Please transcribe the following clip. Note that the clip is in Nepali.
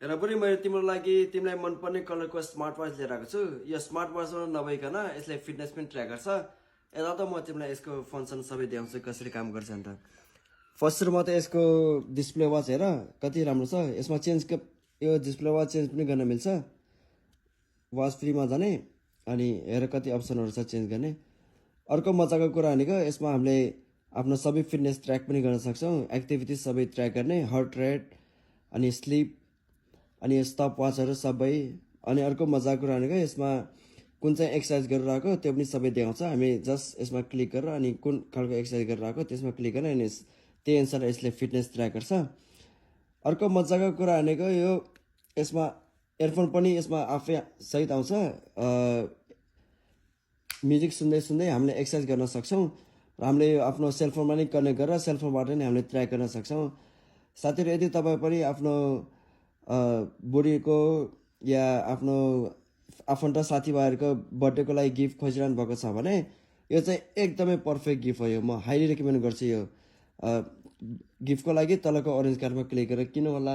हेर पनि मैले तिम्रो लागि तिमीलाई मनपर्ने कलरको स्मार्ट वाच लिएर आएको छु। यो स्मार्ट वाच नभइकन यसले फिटनेस पनि ट्र्याक गर्छ। यता त म तिमीलाई यसको फङ्सन सबै देखाउँछु कसरी काम गर्छ अन्त। फर्स्टमा त यसको डिस्प्ले वाच हेर कति राम्रो छ। यसमा यो डिस्प्ले वाच चेन्ज पनि गर्न मिल्छ वाच फ्रीमा जाने। अनि हेर कति अप्सनहरू छ चेन्ज गर्ने। अर्को मजाको कुरा भनेको यसमा हामीले आफ्नो सबै फिटनेस ट्र्याक पनि गर्न सक्छौँ। एक्टिभिटिज सबै ट्र्याक गर्ने, हार्ट रेट अनि स्लिप अनि स्टप वाचहरू सबै। अनि अर्को मजाको कुरा भनेको यसमा कुन चाहिँ एक्सर्साइज गरिरहेको त्यो पनि सबै देखाउँछ। हामी जस्ट यसमा क्लिक गरेर अनि कुन खालको एक्सर्साइज गरिरहेको त्यसमा क्लिक गरेर अनि त्यही अनुसार यसले फिटनेस ट्र्याक गर्छ। अर्को मजाको कुरा भनेको यो यसमा एयरफोन पनि यसमा आफै सहित आउँछ। म्युजिक सुन्दै सुन्दै हामीले एक्सर्साइज गर्न सक्छौँ र हामीले आफ्नो सेलफोनमा नै कनेक्ट गरेर सेलफोनबाट नै हामीले ट्र्याक गर्न सक्छौँ। साथीहरू यदि तपाईँ पनि आफ्नो बुढीको या आफ्नो आफन्त साथीभाइहरूको बर्थडेको लागि गिफ्ट खोजिरहनु भएको छ भने यो चाहिँ एकदमै पर्फेक्ट गिफ्ट हो। यो म हाइली रेकमेन्ड गर्छु। यो गिफ्टको लागि तलको अरेन्ज कार्डमा क्लिक गरेर किन्नु होला।